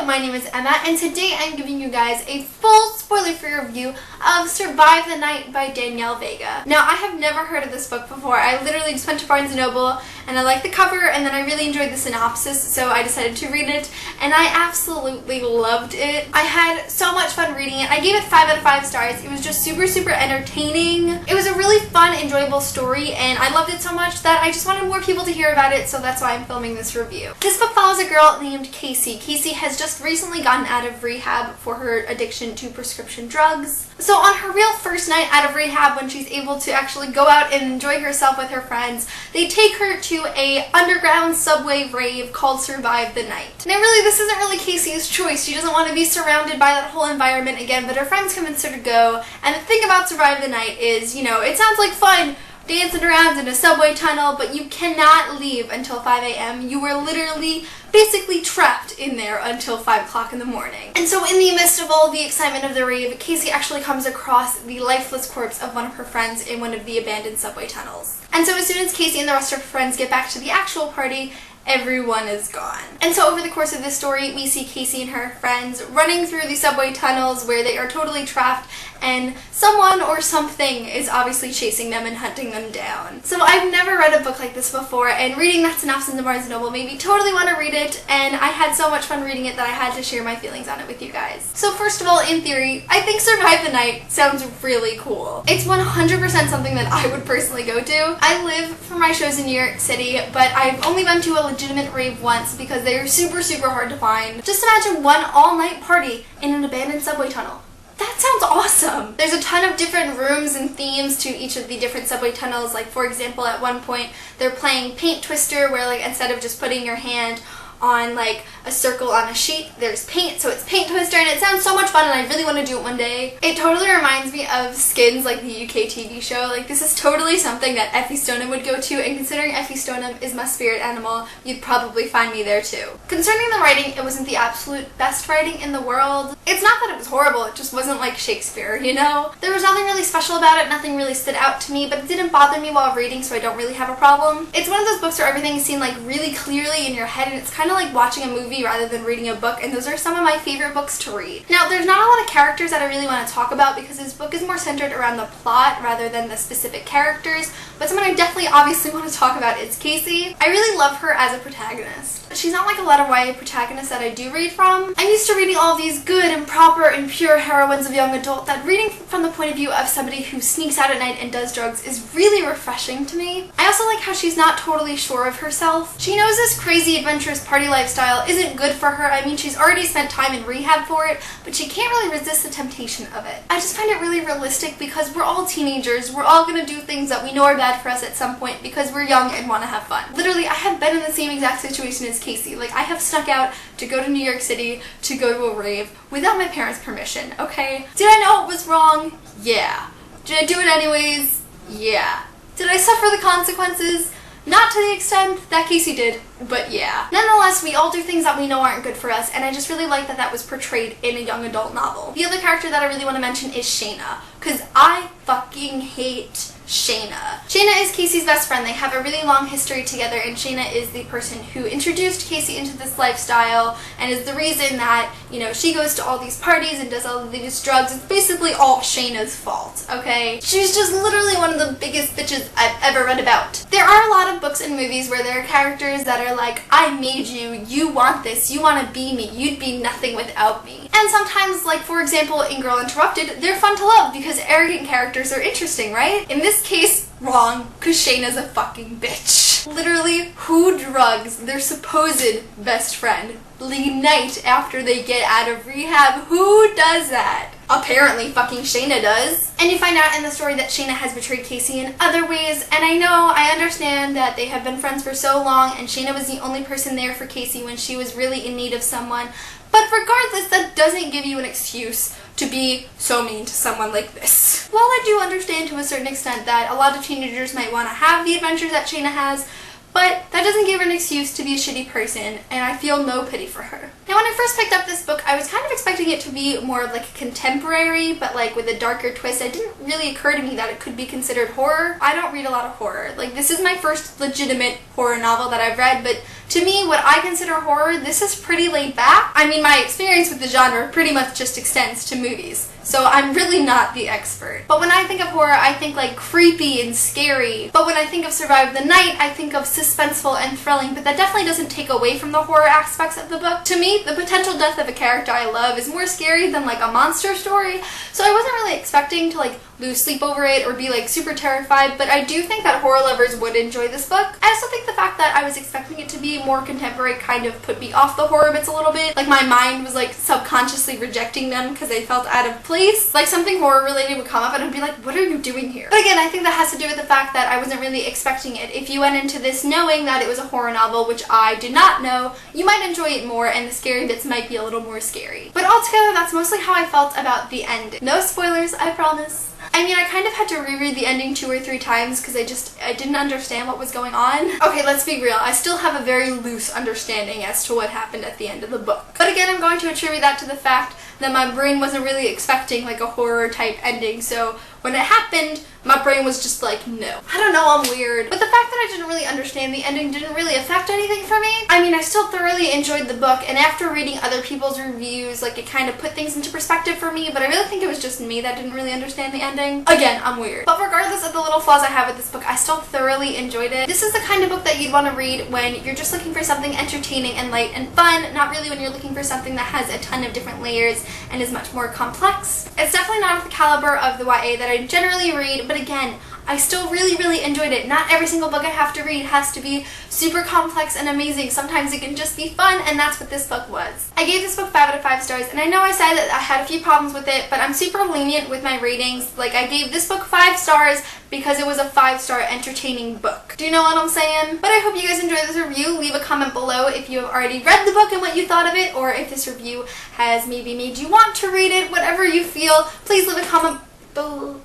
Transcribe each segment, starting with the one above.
my name is Emma, and today I'm giving you guys a full spoiler-free review of Survive the Night by Danielle Vega. Now, I have never heard of this book before. I literally just went to Barnes & Noble, and I liked the cover, and then I really enjoyed the synopsis, so I decided to read it, and I absolutely loved it. I had so much fun reading it. I gave it 5 out of 5 stars. It was just super entertaining. It was a really fun, enjoyable story, and I loved it so much that I just wanted more people to hear about it, so that's why I'm filming this review. This book follows a girl named Casey. Casey has just recently gotten out of rehab for her addiction to prescription drugs. So on her real first night out of rehab, when she's able to actually go out and enjoy herself with her friends, they take her to a underground subway rave called Survive the Night. Now really, this isn't really Casey's choice. She doesn't want to be surrounded by that whole environment again, but her friends convince her to go. And the thing about Survive the Night is, you know, it sounds like fun, dancing around in a subway tunnel, but you cannot leave until 5 a.m. You are literally basically trapped in there until 5 o'clock in the morning. And so in the midst of all the excitement of the rave, Casey actually comes across the lifeless corpse of one of her friends in one of the abandoned subway tunnels. And so as soon as Casey and the rest of her friends get back to the actual party, everyone is gone. And so over the course of this story, we see Casey and her friends running through the subway tunnels where they are totally trapped, and someone or something is obviously chasing them and hunting them down. So I've never read a book like this before, and reading that synopsis in Barnes & Noble made me totally want to read it, and I had so much fun reading it that I had to share my feelings on it with you guys. So first of all, in theory, I think Survive the Night sounds really cool. It's 100% something that I would personally go to. I live for my shows in New York City, but I've only been to a legitimate rave once because they are super hard to find. Just imagine one all-night party in an abandoned subway tunnel. That sounds awesome! There's a ton of different rooms and themes to each of the different subway tunnels. Like, for example, at one point they're playing Paint Twister, where like instead of just putting your hand on like a circle on a sheet, there's paint, so it's Paint Twister, and it sounds so much fun, and I really want to do it one day. It totally reminds me of Skins, like the UK TV show. Like, this is totally something that Effie Stoneham would go to, and considering Effie Stoneham is my spirit animal, you'd probably find me there too. Concerning the writing, it wasn't the absolute best writing in the world. It's not that it was horrible, it just wasn't like Shakespeare, you know? There was nothing really special about it, nothing really stood out to me, but it didn't bother me while reading, so I don't really have a problem. It's one of those books where everything is seen like really clearly in your head, and it's kind of like watching a movie rather than reading a book, and those are some of my favorite books to read. Now, there's not a lot of characters that I really want to talk about because this book is more centered around the plot rather than the specific characters, but someone I definitely obviously want to talk about is Casey. I really love her as a protagonist. She's not like a lot of YA protagonists that I do read from. I'm used to reading all these good and proper and pure heroines of young adult, that reading from the point of view of somebody who sneaks out at night and does drugs is really refreshing to me. I also like how she's not totally sure of herself. She knows this crazy adventurous party lifestyle isn't good for her. I mean, she's already spent time in rehab for it, but she can't really resist the temptation of it. I just find it really realistic because we're all teenagers. We're all gonna do things that we know are bad for us at some point because we're young and want to have fun. Literally, I have been in the same exact situation as Casey. Like, I have snuck out to go to New York City to go to a rave without my parents' permission, okay? Did I know it was wrong? Yeah. Did I do it anyways? Yeah. Did I suffer the consequences? Not to the extent that Casey did, but yeah. Nonetheless, we all do things that we know aren't good for us, and I just really like that that was portrayed in a young adult novel. The other character that I really want to mention is Shayna, because I fucking hate Shayna. Shayna is Casey's best friend. They have a really long history together, and Shayna is the person who introduced Casey into this lifestyle and is the reason that, you know, she goes to all these parties and does all of these drugs. It's basically all Shayna's fault, okay? She's just literally one of the biggest bitches I've ever read about. There are a lot of books and movies where there are characters that are like, I made you, you want this, you want to be me, you'd be nothing without me. And sometimes, like for example in Girl Interrupted, they're fun to love because arrogant characters are interesting, right? In this case, wrong, because Shayna's a fucking bitch. Literally, who drugs their supposed best friend the night after they get out of rehab? Who does that? Apparently fucking Shayna does. And you find out in the story that Shayna has betrayed Casey in other ways, and I understand that they have been friends for so long and Shayna was the only person there for Casey when she was really in need of someone, but regardless, that doesn't give you an excuse to be so mean to someone like this. While I do understand to a certain extent that a lot of teenagers might want to have the adventures that Shayna has, but that doesn't give her an excuse to be a shitty person, and I feel no pity for her. Now, when I first picked up this book, I was kind of expecting it to be more of like a contemporary, but like with a darker twist. It didn't really occur to me that it could be considered horror. I don't read a lot of horror. Like, this is my first legitimate horror novel that I've read, but To me, what I consider horror, this is pretty laid back. I mean, my experience with the genre pretty much just extends to movies, so I'm really not the expert. But when I think of horror, I think like creepy and scary. But when I think of Survive the Night, I think of suspenseful and thrilling, but that definitely doesn't take away from the horror aspects of the book. To me, the potential death of a character I love is more scary than like a monster story, so I wasn't really expecting to like lose sleep over it or be like super terrified, but I do think that horror lovers would enjoy this book. I also think the fact that I was expecting it to be more contemporary kind of put me off the horror bits a little bit. Like my mind was like subconsciously rejecting them because they felt out of place. Like something horror related would come up and I'd be like, what are you doing here? But again, I think that has to do with the fact that I wasn't really expecting it. If you went into this knowing that it was a horror novel, which I did not know, you might enjoy it more and the scary bits might be a little more scary. But altogether, that's mostly how I felt about the ending. No spoilers, I promise. I mean, I kind of had to reread the ending 2 or 3 times because I didn't understand what was going on. Okay, let's be real. I still have a very loose understanding as to what happened at the end of the book. But again, I'm going to attribute that to the fact that my brain wasn't really expecting like a horror type ending, so when it happened, my brain was just like, no. I don't know, I'm weird. But the fact that I didn't really understand the ending didn't really affect anything for me. I mean, I still thoroughly enjoyed the book, and after reading other people's reviews, like it kind of put things into perspective for me, but I really think it was just me that didn't really understand the ending. Again, I'm weird. But regardless of the little flaws I have with this book, I still thoroughly enjoyed it. This is the kind of book that you'd want to read when you're just looking for something entertaining and light and fun, not really when you're looking for something that has a ton of different layers and is much more complex. It's definitely not of the caliber of the YA that I generally read, but again, I still really enjoyed it. Not every single book I have to read has to be super complex and amazing. Sometimes it can just be fun, and that's what this book was. I gave this book 5 out of 5 stars, and I know I said that I had a few problems with it, but I'm super lenient with my ratings. Like, I gave this book 5 stars because it was a 5-star entertaining book. Do you know what I'm saying? But I hope you guys enjoyed this review. Leave a comment below if you have already read the book and what you thought of it, or if this review has maybe made you want to read it. Whatever you feel, please leave a comment below.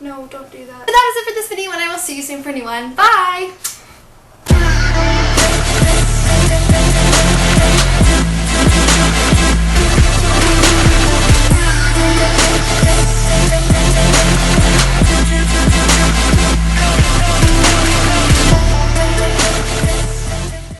No, don't do that. But that is it for this video, and I will see you soon for a new one. Bye!